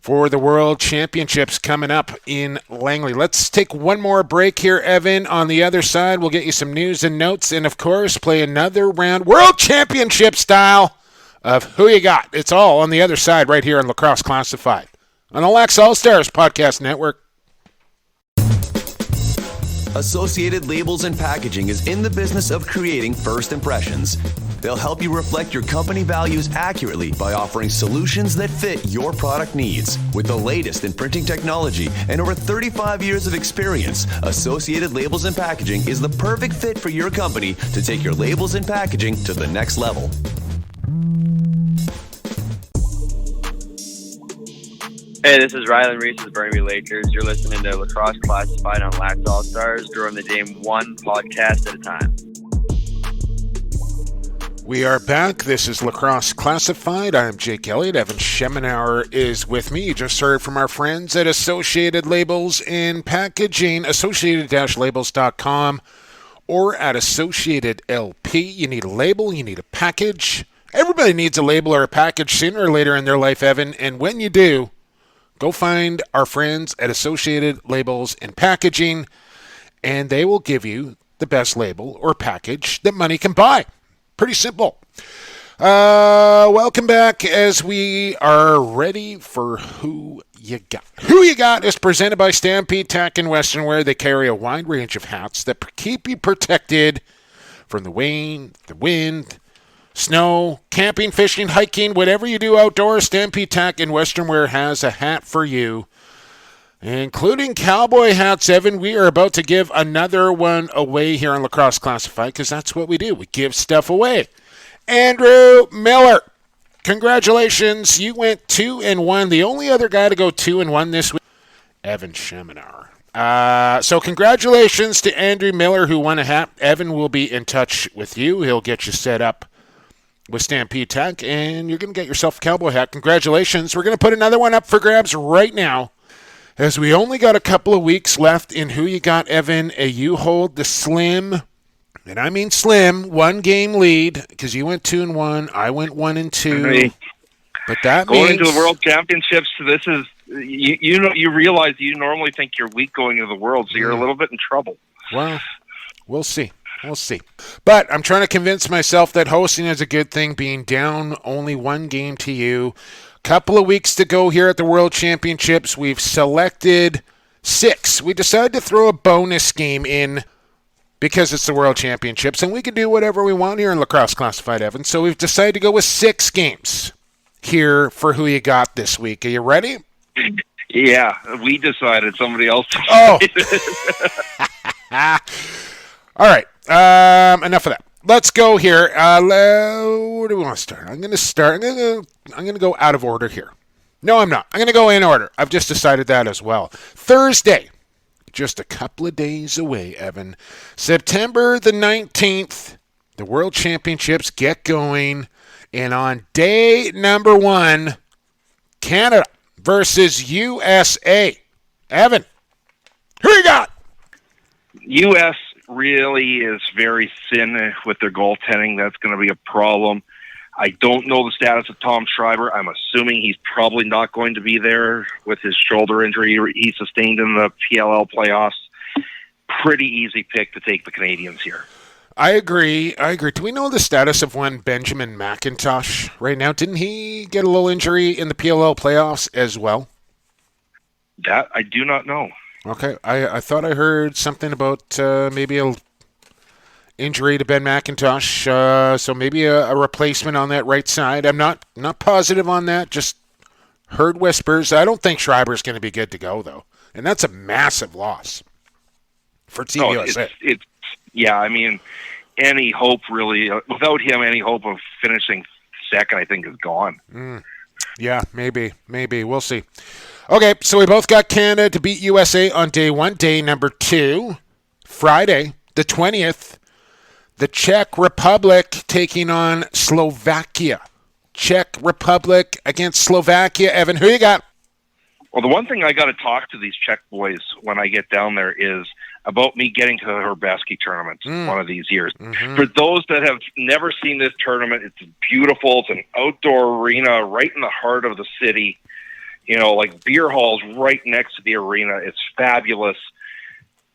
Speaker 2: for the World Championships coming up in Langley. Let's take one more break here, Evan. On the other side, we'll get you some news and notes and, of course, play another round World Championship style of Who You Got. It's all on the other side right here on Lacrosse Classified on the Lax All-Stars Podcast Network.
Speaker 9: Associated Labels and Packaging is in the business of creating first impressions. They'll help you reflect your company values accurately by offering solutions that fit your product needs. With the latest in printing technology and over 35 years of experience, Associated Labels and Packaging is the perfect fit for your company to take your labels and packaging to the next level.
Speaker 6: Hey, this is Rylan Reese with Burnaby Lakers. You're listening to Lacrosse Classified on Lax All-Stars, growing the game one podcast at a time.
Speaker 2: We are back. This is Lacrosse Classified. I'm Jake Elliott. Evan Schemenauer is with me. You just heard from our friends at Associated Labels and Packaging, associated-labels.com, or at Associated LP. You need a label, you need a package. Everybody needs a label or a package sooner or later in their life, Evan. And when you do, go find our friends at Associated Labels and Packaging, and they will give you the best label or package that money can buy. Pretty simple. Welcome back as we are ready for Who You Got. Who You Got is presented by Stampede Tack and Western Wear. They carry a wide range of hats that keep you protected from the rain, the wind, snow, camping, fishing, hiking, whatever you do outdoors. Stampede Tack and Western Wear has a hat for you, including cowboy hats. Evan, we are about to give another one away here on Lacrosse Classified because that's what we do. We give stuff away. Andrew Miller, congratulations. You went 2-1. The only other guy to go 2-1 this week, Evan Schemenauer. So congratulations to Andrew Miller, who won a hat. Evan will be in touch with you. He'll get you set up with Stampede Tack, and you're going to get yourself a cowboy hat. Congratulations. We're going to put another one up for grabs right now, as we only got a couple of weeks left in Who You Got, Evan. You hold the slim, and I mean slim, 1-game lead, because you went 2-1, I went 1-2. But that
Speaker 3: going
Speaker 2: means
Speaker 3: into the World Championships, this is you realize you normally think you're weak going into the World, so you're a little bit in trouble.
Speaker 2: Well, we'll see. We'll see. But I'm trying to convince myself that hosting is a good thing, being down only 1 game to you. Couple of weeks to go here at the World Championships. We've selected 6. We decided to throw a bonus game in because it's the World Championships, and we can do whatever we want here in Lacrosse Classified, Evan. So we've decided to go with 6 games here for Who You Got this week. Are you ready?
Speaker 3: Yeah, we decided. Somebody else
Speaker 2: decided.
Speaker 3: Oh.
Speaker 2: All right. Enough of that. Let's go here. Where do we want to start? I'm going to go out of order here. No, I'm not. I'm going to go in order. I've just decided that as well. Thursday, just a couple of days away, Evan. September the 19th, the World Championships get going. And on day number 1, Canada versus USA. Evan, who you got?
Speaker 3: U.S. really is very thin with their goaltending. That's going to be a problem. I don't know the status of Tom Schreiber. I'm assuming he's probably not going to be there with his shoulder injury he sustained in the PLL playoffs. Pretty easy pick to take the Canadians here.
Speaker 2: I agree. Do we know the status of one Benjamin McIntosh right now? Didn't he get a little injury in the PLL playoffs as well?
Speaker 3: That I do not know.
Speaker 2: Okay, I thought I heard something about maybe a injury to Ben McIntosh, so maybe a replacement on that right side. I'm not positive on that, just heard whispers. I don't think Schreiber's going to be good to go, though, and that's a massive loss for Team USA.
Speaker 3: Yeah, I mean, any hope really, without him, any hope of finishing second, I think, is gone.
Speaker 2: Yeah, maybe. We'll see. Okay, so we both got Canada to beat USA on day 1. Day number 2, Friday, the 20th, the Czech Republic taking on Slovakia. Czech Republic against Slovakia. Evan, who you got?
Speaker 3: Well, the one thing I got to talk to these Czech boys when I get down there is about me getting to the Herbeski tournament one of these years. Mm-hmm. For those that have never seen this tournament, it's beautiful. It's an outdoor arena right in the heart of the city. You know, like beer halls right next to the arena. It's fabulous.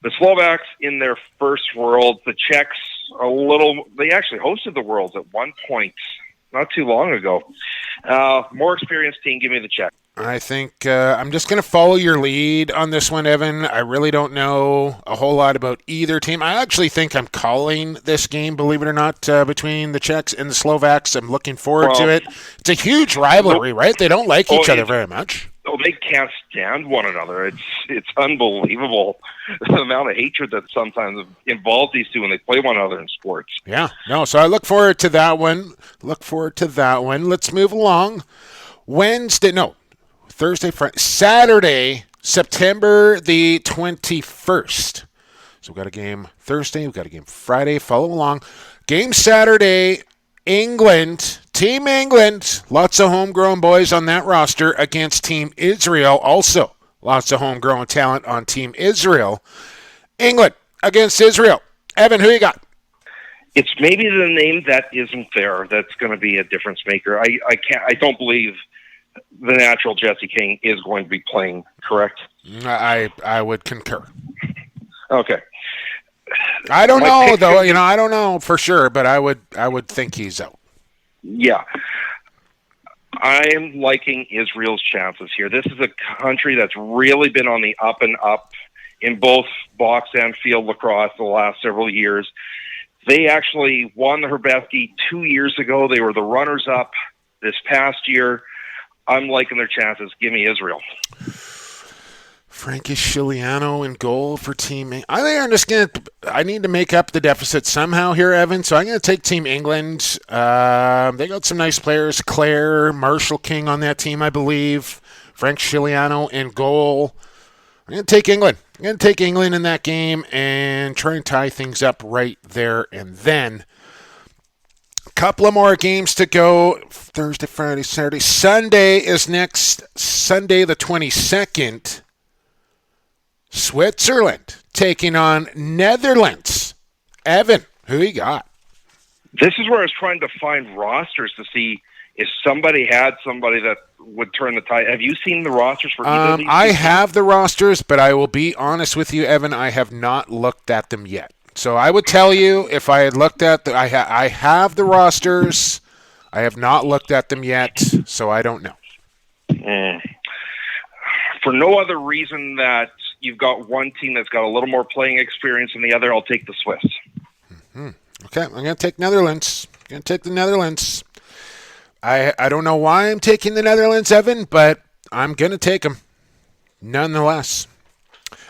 Speaker 3: The Slovaks in their first World, the Czechs they actually hosted the Worlds at one point not too long ago. More experienced team, give me the Czech.
Speaker 2: I think I'm just going to follow your lead on this one, Evan. I really don't know a whole lot about either team. I actually think I'm calling this game, believe it or not, between the Czechs and the Slovaks. I'm looking forward to it. It's a huge rivalry, right? They don't like each other very much.
Speaker 3: Oh, they can't stand one another. It's unbelievable the amount of hatred that sometimes involves these two when they play one another in sports.
Speaker 2: Yeah, no, so I look forward to that one. Let's move along. Thursday, Friday, Saturday, September the 21st. So we've got a game Thursday, we've got a game Friday. Follow along. Game Saturday, England, Team England, lots of homegrown boys on that roster against Team Israel. Also, lots of homegrown talent on Team Israel. England against Israel. Evan, who you got?
Speaker 3: It's maybe the name that isn't there that's going to be a difference maker. I don't believe the natural Jesse King is going to be playing, correct?
Speaker 2: I would concur.
Speaker 3: Okay.
Speaker 2: I don't know, though. I don't know for sure, but I would think he's out.
Speaker 3: Yeah. I am liking Israel's chances here. This is a country that's really been on the up and up in both box and field lacrosse the last several years. They actually won the Herbeski 2 years ago. They were the runners-up this past year. I'm liking their chances. Give me Israel.
Speaker 2: Frankie Chiliano in goal for Team England. I need to make up the deficit somehow here, Evan, so I'm going to take Team England. They got some nice players. Claire, Marshall King on that team, I believe. Frank Chiliano in goal. I'm going to take England. I'm going to take England in that game and try and tie things up right there and then. A couple of more games to go. Thursday, Friday, Saturday. Sunday is next Sunday the 22nd. Switzerland taking on Netherlands. Evan, who you got?
Speaker 3: This is where I was trying to find rosters to see if somebody had somebody that would turn the tide. Have you seen the rosters for either of these?
Speaker 2: I have the rosters, but I will be honest with you, Evan, I have not looked at them yet. So I would tell you if I had looked at I have the rosters. I have not looked at them yet, so I don't know.
Speaker 3: For no other reason that you've got one team that's got a little more playing experience than the other, I'll take the Swiss.
Speaker 2: Mm-hmm. Okay, I'm going to take Netherlands. I'm going to take the Netherlands. I don't know why I'm taking the Netherlands, Evan, but I'm going to take them nonetheless.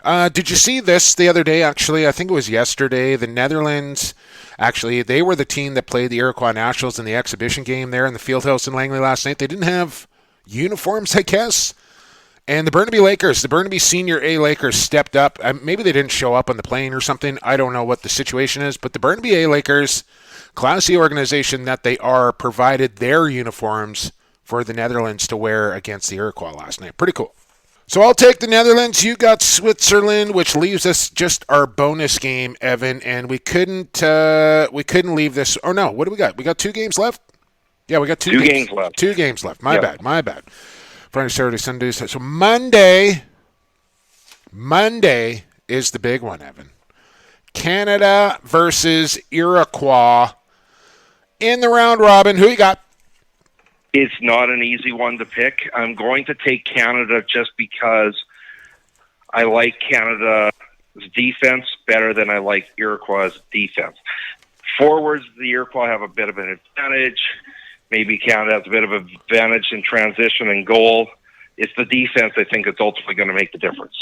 Speaker 2: Did you see this the other day, actually? I think it was yesterday. The Netherlands, actually, they were the team that played the Iroquois Nationals in the exhibition game there in the Fieldhouse in Langley last night. They didn't have uniforms, I guess. And the Burnaby Lakers, the Burnaby Senior A Lakers stepped up. Maybe they didn't show up on the plane or something. I don't know what the situation is. But the Burnaby A Lakers, classy organization that they are, provided their uniforms for the Netherlands to wear against the Iroquois last night. Pretty cool. So I'll take the Netherlands. You got Switzerland, which leaves us just our bonus game, Evan. And we couldn't leave this. Oh, no. What do we got? We got 2 games left? Yeah, we got two games left. 2 games left. My bad. Friday, Saturday, Sunday. So Monday is the big one, Evan. Canada versus Iroquois in the round robin. Who you got?
Speaker 3: It's not an easy one to pick. I'm going to take Canada just because I like Canada's defense better than I like Iroquois' defense. Forwards, the Iroquois have a bit of an advantage. Maybe Canada has a bit of an advantage in transition and goal. It's the defense, I think, that's ultimately going to make the difference.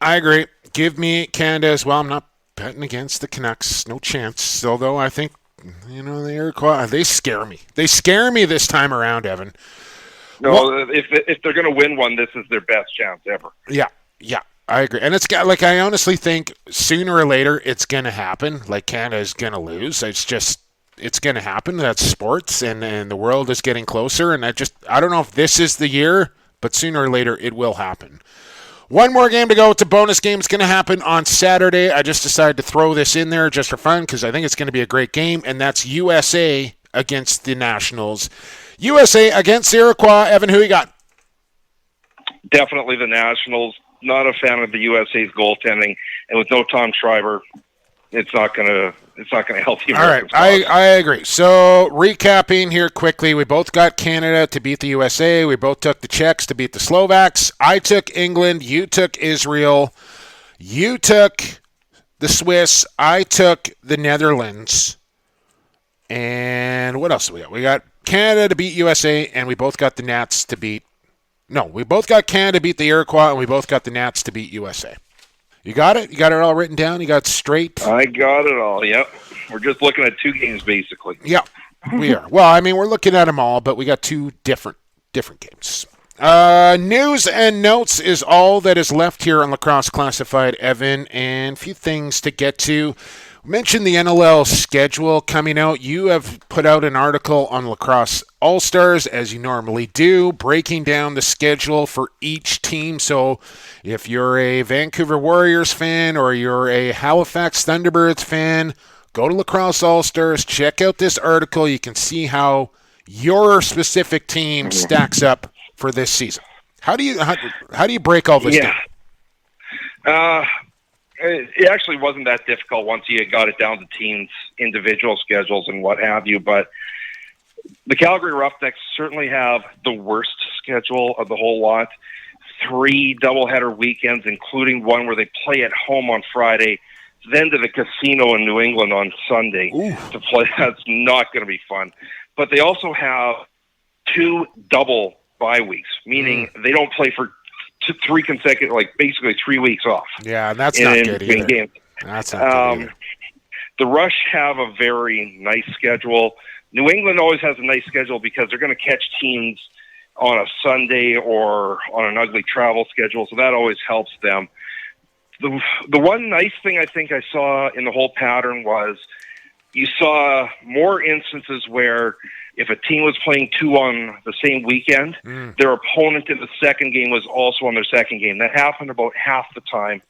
Speaker 2: I agree. Give me Canada as well. I'm not betting against the Canucks. No chance. Although I think, the Iroquois, they scare me. They scare me this time around, Evan.
Speaker 3: No, if they're going to win one, this is their best chance ever.
Speaker 2: Yeah, I agree. And I honestly think sooner or later it's going to happen. Like, Canada is going to lose. It's going to happen. That's sports, and the world is getting closer. And I don't know if this is the year, but sooner or later it will happen. One more game to go. It's a bonus game. It's going to happen on Saturday. I just decided to throw this in there just for fun because I think it's going to be a great game, and that's USA against the Nationals. USA against Iroquois. Evan, who you got?
Speaker 3: Definitely the Nationals. Not a fan of the USA's goaltending, and with no Tom Schreiber, it's not going to help you.
Speaker 2: All right, I agree. So recapping here quickly, we both got Canada to beat the USA. We both took the Czechs to beat the Slovaks. I took England. You took Israel. You took the Swiss. I took the Netherlands. And what else do we got? We got Canada to beat USA, and we both got the Nats to beat. No, we both got Canada to beat the Iroquois, and we both got the Nats to beat USA. You got it? You got it all written down? You got it straight?
Speaker 3: I got it all, yep. We're just looking at 2 games, basically.
Speaker 2: Yeah, we are. Well, I mean, we're looking at them all, but we got 2 different games. News and notes is all that is left here on Lacrosse Classified, Evan, and a few things to get to. Mentioned the NLL schedule coming out. You have put out an article on Lacrosse All-Stars, as you normally do, breaking down the schedule for each team. So if you're a Vancouver Warriors fan or you're a Halifax Thunderbirds fan, go to Lacrosse All-Stars, check out this article. You can see how your specific team stacks up for this season. How do you break all this down?
Speaker 3: It actually wasn't that difficult once you got it down to teams' individual schedules and what have you, but the Calgary Roughnecks certainly have the worst schedule of the whole lot. 3 doubleheader weekends, including one where they play at home on Friday, then to the casino in New England on Sunday to play. That's not going to be fun. But they also have 2 double bye weeks, meaning they don't play for 3 consecutive, basically 3 weeks off.
Speaker 2: Yeah, and that's not good either.
Speaker 3: Games.
Speaker 2: That's not good either.
Speaker 3: The Rush have a very nice schedule. New England always has a nice schedule because they're going to catch teams on a Sunday or on an ugly travel schedule, so that always helps them. The one nice thing I think I saw in the whole pattern was you saw more instances where if a team was playing 2 on the same weekend, their opponent in the second game was also on their second game. That happened about half the time.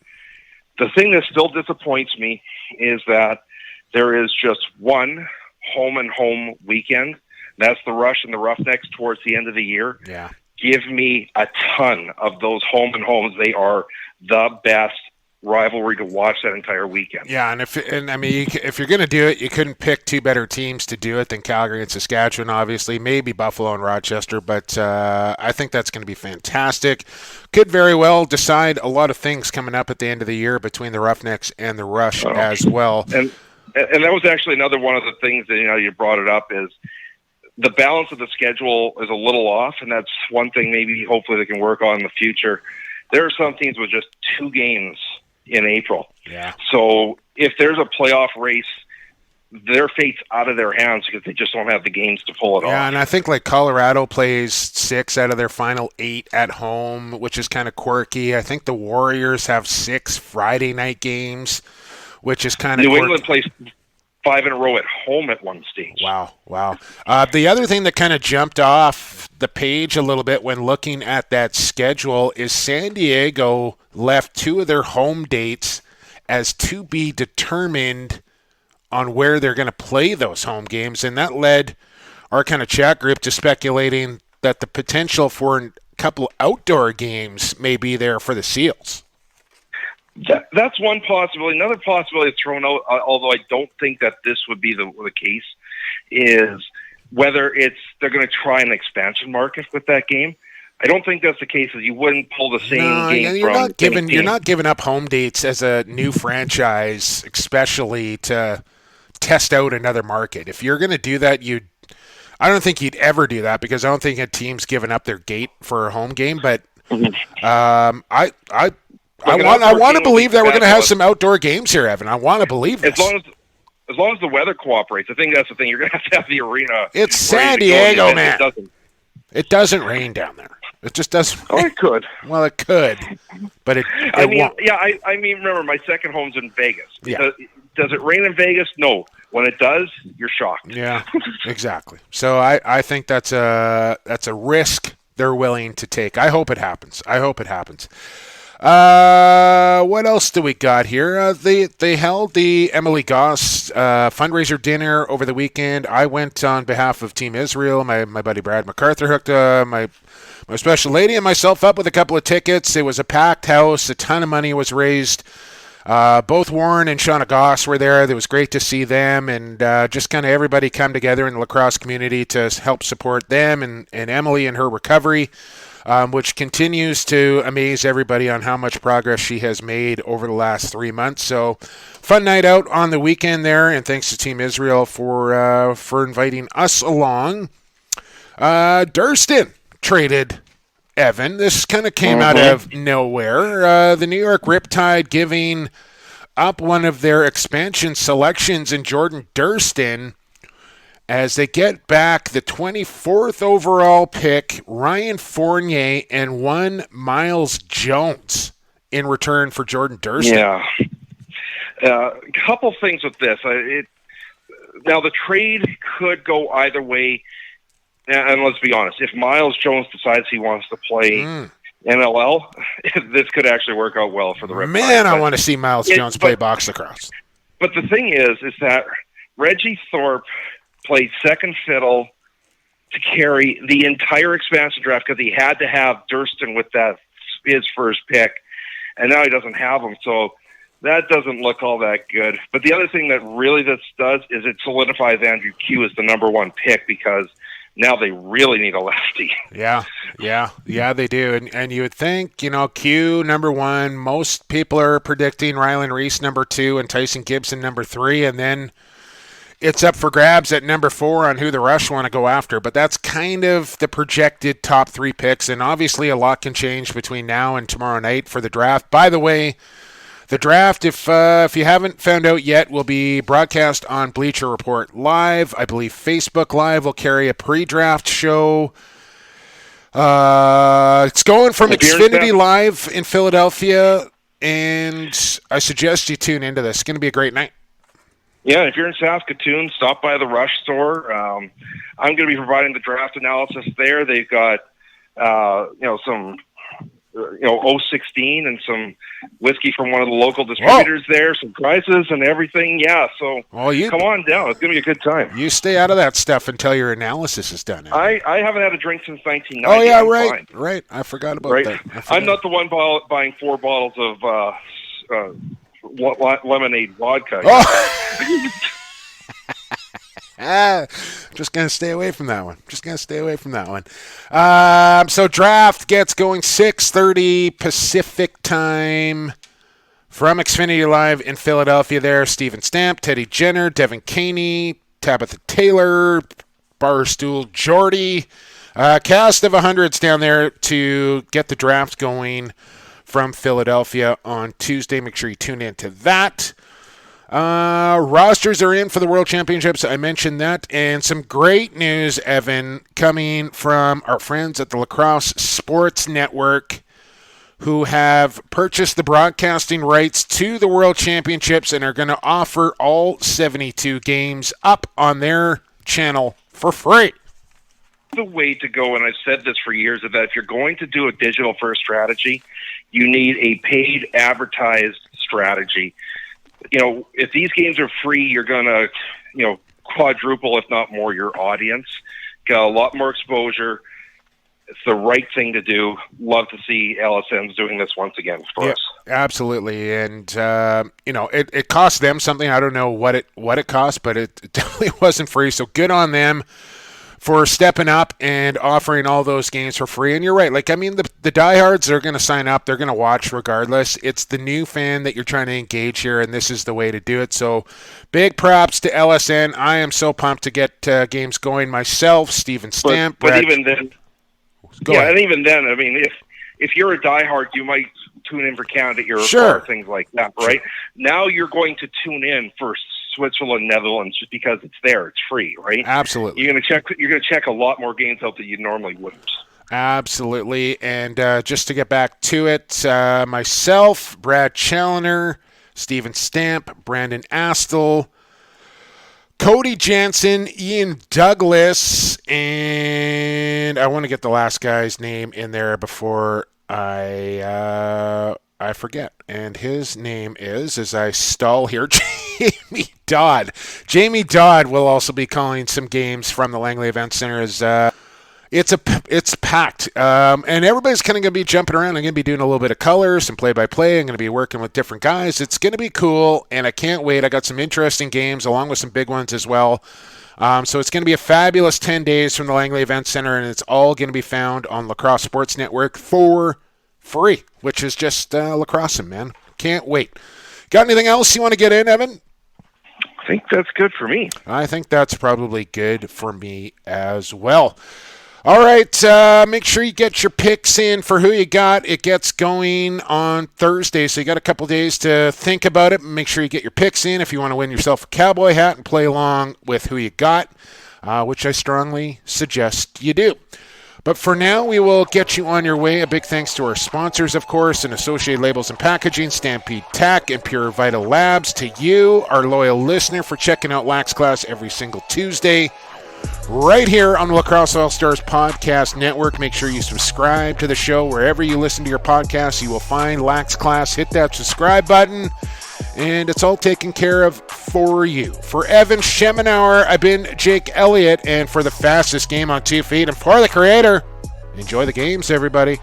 Speaker 3: The thing that still disappoints me is that there is just one home-and-home weekend. That's the Rush and the Roughnecks towards the end of the year.
Speaker 2: Yeah.
Speaker 3: Give me a ton of those home-and-homes. They are the best rivalry to watch that entire weekend.
Speaker 2: Yeah, if you're going to do it, you couldn't pick 2 better teams to do it than Calgary and Saskatchewan, obviously. Maybe Buffalo and Rochester, but I think that's going to be fantastic. Could very well decide a lot of things coming up at the end of the year between the Roughnecks and the Rush as well.
Speaker 3: And that was actually another one of the things that you brought it up is the balance of the schedule is a little off, and that's one thing maybe hopefully they can work on in the future. There are some teams with just 2 games in April.
Speaker 2: Yeah.
Speaker 3: So if there's a playoff race, their fate's out of their hands because they just don't have the games to pull it off.
Speaker 2: Yeah, and I think Colorado plays 6 out of their final 8 at home, which is kind of quirky. I think the Warriors have 6 Friday night games, which is kind of
Speaker 3: New England plays 5 in a row at home at one stage.
Speaker 2: Wow. The other thing that kind of jumped off the page a little bit when looking at that schedule is San Diego left 2 of their home dates as to be determined on where they're going to play those home games, and that led our kind of chat group to speculating that the potential for a couple outdoor games may be there for the Seals.
Speaker 3: That's one possibility. Another possibility thrown out, although I don't think that this would be the case, is whether they're going to try an expansion market with that game. I don't think that's the case. You wouldn't pull the same game
Speaker 2: you're
Speaker 3: from
Speaker 2: not giving You're not giving up home dates as a new franchise, especially to test out another market. If you're going to do that, I don't think you'd ever do that because I don't think a team's given up their gate for a home game. But I want to believe that we're going to have some outdoor games here, Evan. I want to believe this.
Speaker 3: As long as the weather cooperates, I think that's the thing. You're going to have the arena.
Speaker 2: It's San Diego, man. It doesn't rain down there. It just doesn't.
Speaker 3: Oh, it could.
Speaker 2: Well, it could, but it won't.
Speaker 3: Yeah, I mean, remember, my second home's in Vegas.
Speaker 2: Yeah.
Speaker 3: Does it rain in Vegas? No. When it does, you're shocked.
Speaker 2: Yeah, exactly. So I think that's a risk they're willing to take. I hope it happens. What else do we got here? They held the Emily Goss fundraiser dinner over the weekend. I went on behalf of Team Israel. My buddy Brad MacArthur hooked my special lady and myself up with a couple of tickets. It was a packed house. A ton of money was raised. Both Warren and Shauna Goss were there. It was great to see them and just kind of everybody come together in the lacrosse community to help support them and Emily in her recovery. Which continues to amaze everybody on how much progress she has made over the last 3 months. So, fun night out on the weekend there, and thanks to Team Israel for inviting us along. Durston traded Evan. This kind of came out of nowhere. The New York Riptide giving up one of their expansion selections in Jordan Durston as they get back the 24th overall pick, Ryan Fournier, and 1 Miles Jones in return for Jordan Durston.
Speaker 3: Yeah. A couple things with this. Now, the trade could go either way, and let's be honest. If Miles Jones decides he wants to play NLL, this could actually work out well for the Red Sox.
Speaker 2: Man, I want to see Miles Jones play box lacrosse.
Speaker 3: But the thing is that Reggie Thorpe played second fiddle to carry the entire expansion draft because he had to have Durston with his first pick, and now he doesn't have him, so that doesn't look all that good. But the other thing that really this does is it solidifies Andrew Q as the number one pick because now they really need a lefty.
Speaker 2: Yeah, they do. And you would think, Q number one, most people are predicting Rylan Reese number two and Tyson Gibson number three, and then it's up for grabs at number 4 on who the Rush want to go after. But that's kind of the projected top 3 picks, and obviously a lot can change between now and tomorrow night for the draft. By the way, the draft, if you haven't found out yet, will be broadcast on Bleacher Report Live. I believe Facebook Live will carry a pre-draft show. It's going from Xfinity Live in Philadelphia, and I suggest you tune into this. It's going to be a great night.
Speaker 3: Yeah, if you're in Saskatoon, stop by the Rush store. I'm going to be providing the draft analysis there. They've got, some, 016 and some whiskey from one of the local distributors there, some prizes and everything. Yeah, so come on down. It's going to be a good time.
Speaker 2: You stay out of that stuff until your analysis is done.
Speaker 3: I haven't had a drink since 1990.
Speaker 2: Oh, yeah, right. I forgot about that.
Speaker 3: I'm not the one buying 4 bottles of lemonade vodka.
Speaker 2: Just going to stay away from that one. So draft gets going 6:30 Pacific time from Xfinity Live in Philadelphia there. Steven Stamp, Teddy Jenner, Devin Caney, Tabitha Taylor, Barstool Jordy. Cast of 100s down there to get the draft going from Philadelphia on Tuesday. Make sure you tune in to that. Rosters are in for the World Championships. I mentioned that. And some great news, Evan, coming from our friends at the Lacrosse Sports Network, who have purchased the broadcasting rights to the World Championships and are going to offer all 72 games up on their channel for free.
Speaker 3: The way to go, and I've said this for years, is that if you're going to do a digital-first strategy, you need a paid advertised strategy. If these games are free, you're going to, quadruple, if not more, your audience. Got a lot more exposure. It's the right thing to do. Love to see LSN's doing this once again for us.
Speaker 2: Absolutely. And, it cost them something. I don't know what it cost, but it definitely wasn't free. So good on them for stepping up and offering all those games for free. And you're right. The diehards are going to sign up. They're going to watch regardless. It's the new fan that you're trying to engage here, and this is the way to do it. So big props to LSN. I am so pumped to get games going myself. Steven Stamp.
Speaker 3: But even then, and even then, I mean, if you're a diehard, you might tune in for Canada, Iroquois, things like that, right? Sure. Now you're going to tune in for Switzerland, Netherlands, just because it's there. It's free, right?
Speaker 2: Absolutely.
Speaker 3: You're going to check a lot more games out that you normally wouldn't.
Speaker 2: Absolutely. And just to get back to it, myself, Brad Challoner, Steven Stamp, Brandon Astle, Cody Jansen, Ian Douglas, and I want to get the last guy's name in there before I forget. And his name is, as I stall here, Jamie Dodd. Jamie Dodd will also be calling some games from the Langley Event Center. It's packed, and everybody's kind of going to be jumping around. I'm going to be doing a little bit of color, some play-by-play. I'm going to be working with different guys. It's going to be cool, and I can't wait. I got some interesting games along with some big ones as well. So it's going to be a fabulous 10 days from the Langley Event Center, and it's all going to be found on Lacrosse Sports Network for free, which is just lacrosse, man. Can't wait. Got anything else you want to get in, Evan?
Speaker 3: I think that's good for me.
Speaker 2: I think that's probably good for me as well. All right, make sure you get your picks in for who you got. It gets going on Thursday, so you got a couple days to think about it. Make sure you get your picks in if you want to win yourself a cowboy hat and play along with who you got, which I strongly suggest you do. But for now, we will get you on your way. A big thanks to our sponsors, of course, and Associated Labels and Packaging, Stampede Tack, and Pure Vital Labs. To you, our loyal listener, for checking out Lax Class every single Tuesday right here on the Lacrosse All-Stars Podcast Network. Make sure you subscribe to the show wherever you listen to your podcasts. You will find Lax Class. Hit that subscribe button, and it's all taken care of for you. For Evan Schemenauer, I've been Jake Elliott, and for the fastest game on 2 feet, and for the creator, enjoy the games, everybody.